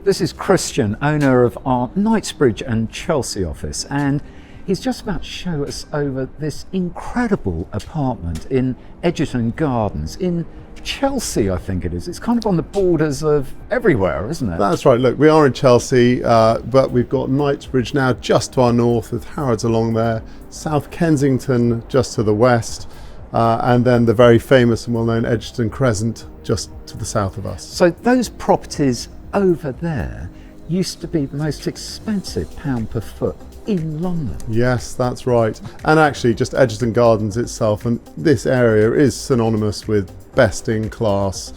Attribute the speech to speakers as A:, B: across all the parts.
A: This is Christian, owner of our Knightsbridge and Chelsea office, and he's just about to show us over this incredible apartment in Egerton Gardens in Chelsea, I think it is. It's kind of on the borders of everywhere, isn't it?
B: That's right. Look, we are in Chelsea, but we've got Knightsbridge now just to our north with Harrods along there, South Kensington just to the west, and then the very famous and well-known Egerton Crescent just to the south of us.
A: So those properties over there used to be the most expensive pound per foot in London.
B: Yes, that's right. And actually just Egerton Gardens itself, and this area is synonymous with best in class,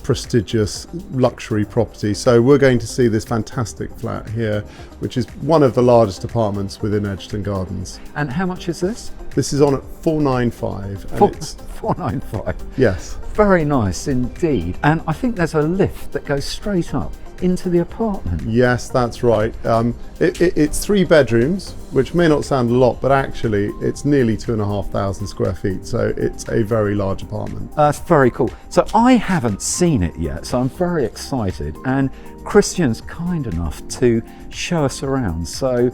B: prestigious luxury property. So we're going to see this fantastic flat here, which is one of the largest apartments within Egerton Gardens.
A: And how much is this?
B: This is on at 495. And it's
A: 495.
B: yes.
A: Very nice indeed. And I think there's a lift that goes straight up into the apartment.
B: Yes, that's right. It's 3 bedrooms, which may not sound a lot, but actually it's nearly 2,500 square feet. So it's a very large apartment.
A: That's very cool. So I haven't seen it yet, so I'm very excited. And Christian's kind enough to show us around. So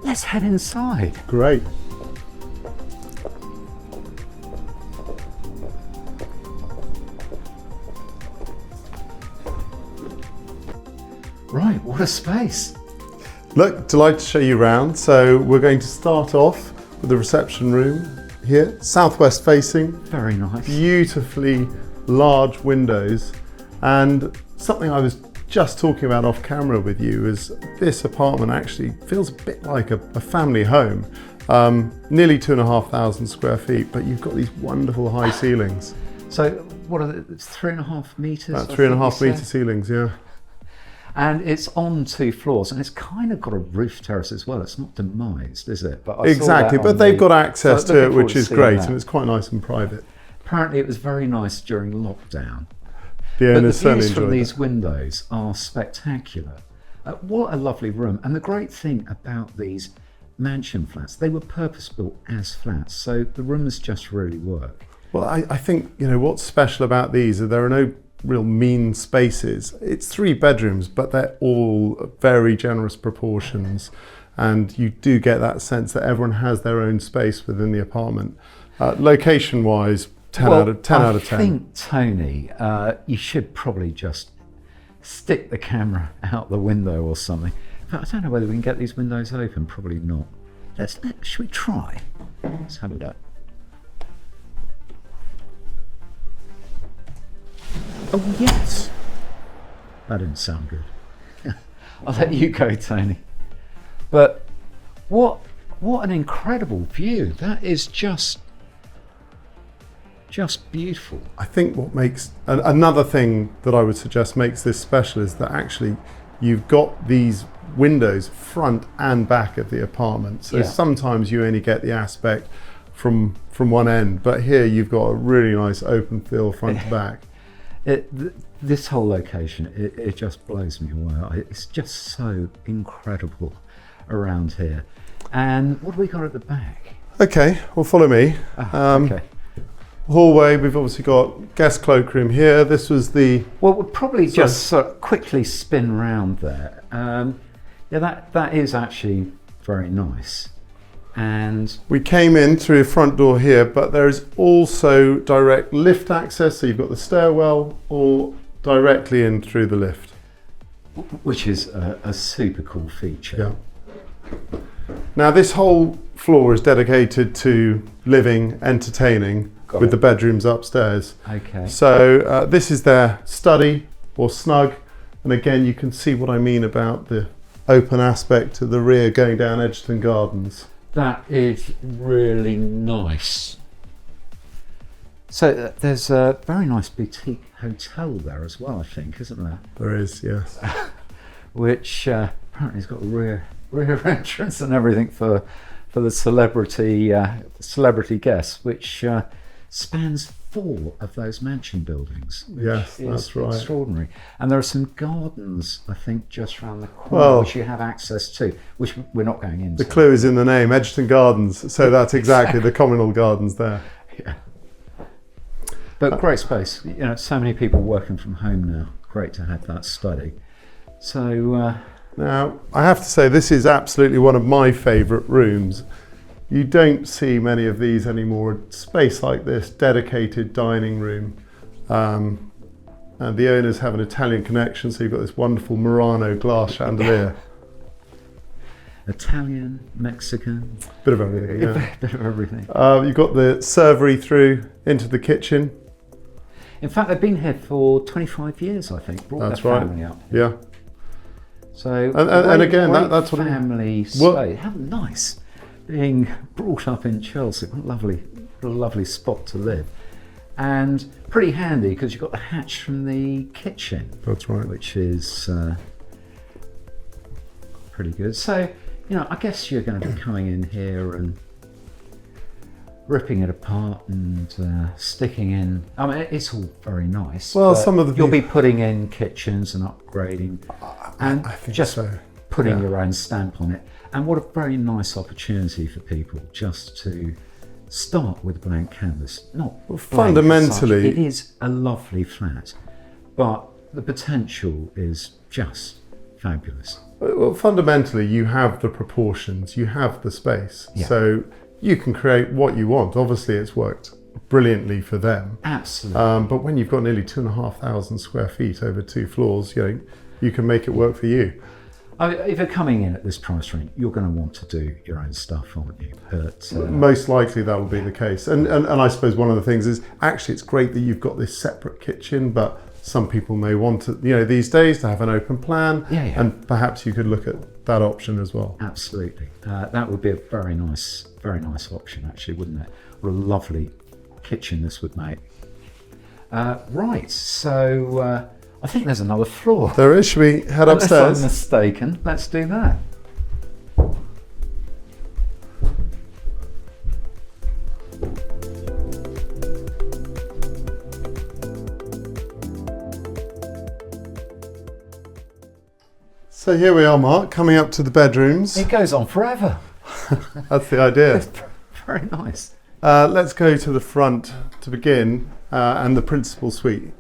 A: let's head inside.
B: Great.
A: Right, what a space.
B: Look, delighted to show you around. So we're going to start off with the reception room here, southwest facing.
A: Very nice.
B: Beautifully large windows. And something I was just talking about off camera with you is this apartment actually feels a bit like a family home. Nearly 2,500 square feet, but you've got these wonderful high ceilings.
A: So what are it's 3.5 metres?
B: About 3.5 metre ceilings, yeah.
A: And it's on 2 floors, and it's kind of got a roof terrace as well. It's not demised, is it? But I
B: exactly,
A: saw that
B: but they've got access to it, which is great,
A: that.
B: and it's quite nice and private.
A: Apparently it was very nice during lockdown.
B: The owners
A: but the
B: certainly
A: views from
B: enjoyed
A: these
B: it.
A: windows are spectacular. What a lovely room. And the great thing about these mansion flats, they were purpose-built as flats, so the rooms just really work.
B: Well, I think, you know, what's special about these is there are no real mean spaces. It's 3 bedrooms, but they're all very generous proportions, and you do get that sense that everyone has their own space within the apartment. Location wise, 10 out of 10.
A: I think, Tony, you should probably just stick the camera out the window or something. But I don't know whether we can get these windows open. Probably not. Should we try? Let's have a look. Oh yes, that didn't sound good. I'll let you go, Tony. But what an incredible view! That is just beautiful.
B: I think what makes another thing that I would suggest makes this special is that actually you've got these windows front and back of the apartment. So sometimes you only get the aspect from one end, but here you've got a really nice open feel front to back.
A: This whole location, it just blows me away. It's just so incredible around here. And what have we got at the back?
B: Okay, well, follow me.
A: Okay.
B: Hallway, we've obviously got guest cloakroom here. This was the...
A: Well, we'll probably just sort of quickly spin round there. That is actually very nice. And
B: we came in through a front door here, but there is also direct lift access, so you've got the stairwell or directly in through the lift.
A: Which is a super cool feature.
B: Yeah. Now this whole floor is dedicated to living, entertaining, with the bedrooms upstairs.
A: Okay.
B: So this is their study or snug, and again you can see what I mean about the open aspect to the rear going down Egerton Gardens.
A: That is really nice. So there's a very nice boutique hotel there as well, I think, isn't there?
B: There is, yes.
A: Which apparently has got a rear entrance and everything for the celebrity guests, which spans 4 of those mansion buildings.
B: Yes, that's right.
A: Extraordinary. And there are some gardens, I think, just around the corner, which you have access to, which we're not going into.
B: The clue is in the name, Egerton Gardens. So that's exactly the Communal Gardens there.
A: Yeah. But great space. You know, so many people working from home now. Great to have that study. So
B: now, I have to say, this is absolutely one of my favourite rooms. You don't see many of these anymore. A space like this, dedicated dining room. And the owners have an Italian connection, so you've got this wonderful Murano glass chandelier.
A: Italian, Mexican.
B: Bit of everything, yeah.
A: Bit of everything.
B: You've got the servery through into the kitchen.
A: In fact, they've been here for 25 years, I think. Brought
B: That's
A: their
B: right.
A: family up.
B: Yeah.
A: So,
B: And again, that's what
A: family space. How nice being brought up in Chelsea. What a lovely spot to live. And pretty handy because you've got the hatch from the kitchen.
B: That's right.
A: Which is pretty good. So, I guess you're going to be coming in here and ripping it apart and sticking in. I mean, it's all very nice.
B: Well, some of the
A: you'll be putting in kitchens and upgrading, and
B: I think
A: just
B: so.
A: putting your own stamp on it. And what a very nice opportunity for people just to start with a blank canvas. Not
B: fundamentally,
A: it is a lovely flat, but the potential is just fabulous.
B: Well, fundamentally, you have the proportions, you have the space, so you can create what you want. Obviously, it's worked brilliantly for them.
A: Absolutely.
B: But when you've got nearly 2,500 square feet over 2 floors, you can make it work for you.
A: If you're coming in at this price range, you're going to want to do your own stuff, aren't you? But,
B: most likely that will be the case. And I suppose one of the things is, actually, it's great that you've got this separate kitchen, but some people may want to, these days to have an open plan, and perhaps you could look at that option as well.
A: Absolutely. That would be a very nice option, actually, wouldn't it? What a lovely kitchen this would make. Right, so I think there's another floor.
B: There is. Should we head upstairs?
A: Unless I'm mistaken, let's do that.
B: So here we are, Mark, coming up to the bedrooms.
A: It goes on forever.
B: That's the idea.
A: It's very nice.
B: Let's go to the front to begin, and the principal suite.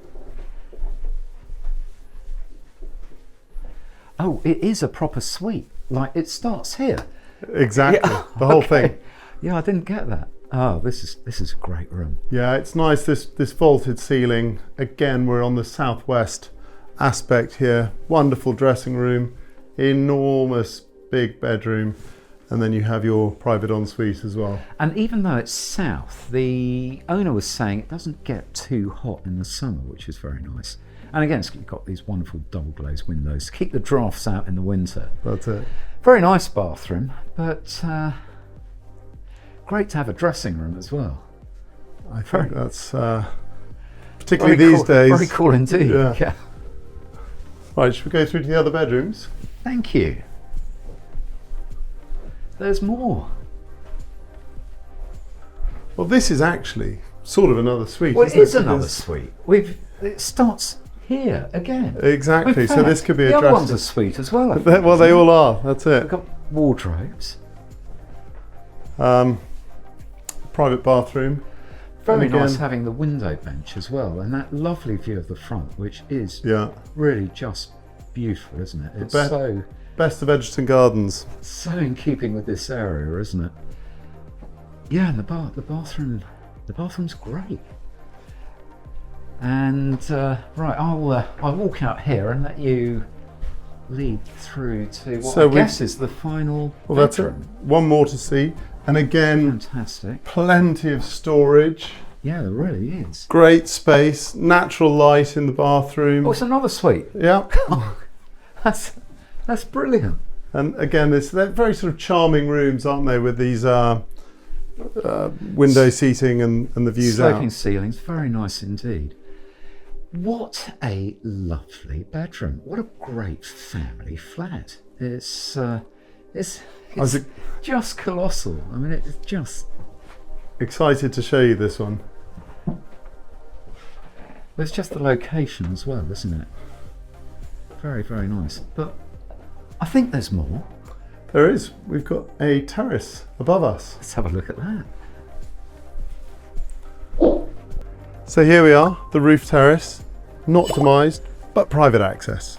A: Oh, it is a proper suite. Like, it starts here.
B: Exactly, the whole thing.
A: Yeah, I didn't get that. Oh, this is a great room.
B: Yeah, it's nice, this vaulted ceiling. Again, we're on the southwest aspect here. Wonderful dressing room, enormous big bedroom, and then you have your private ensuite as well.
A: And even though it's south, the owner was saying it doesn't get too hot in the summer, which is very nice. And again, you've got these wonderful double glazed windows to keep the drafts out in the winter.
B: That's it.
A: Very nice bathroom, but great to have a dressing room as well.
B: I think that's particularly these days.
A: Very cool indeed. Yeah.
B: Right, should we go through to the other bedrooms?
A: Thank you. There's more.
B: Well, this is actually sort of another suite.
A: Well, it is another suite. It starts here again.
B: Exactly. So this could be a
A: the other
B: dressing.
A: one's a suite as well.
B: Well, they all are. That's it.
A: We've got wardrobes.
B: Private bathroom.
A: Very nice having the window bench as well, and that lovely view of the front, which is really just beautiful, isn't it? It's
B: best of Egerton Gardens.
A: So in keeping with this area, isn't it? Yeah, and the bathroom's great. And right, I'll walk out here and let you lead through to what I guess is the final bedroom.
B: That's it. One more to see. And again,
A: fantastic.
B: Plenty of storage.
A: Yeah, there really is.
B: Great space, natural light in the bathroom.
A: Oh, it's another suite.
B: Yeah.
A: That's brilliant.
B: And again, they're very sort of charming rooms, aren't they, with these window seating and the views out.
A: Sloping ceilings, very nice indeed. What a lovely bedroom. What a great family flat. It's just colossal. I mean, it's just...
B: Excited to show you this one.
A: It's just the location as well, isn't it? Very, very nice. But I think there's more.
B: There is. We've got a terrace above us.
A: Let's have a look at that.
B: So here we are, the roof terrace, not demised, but private access.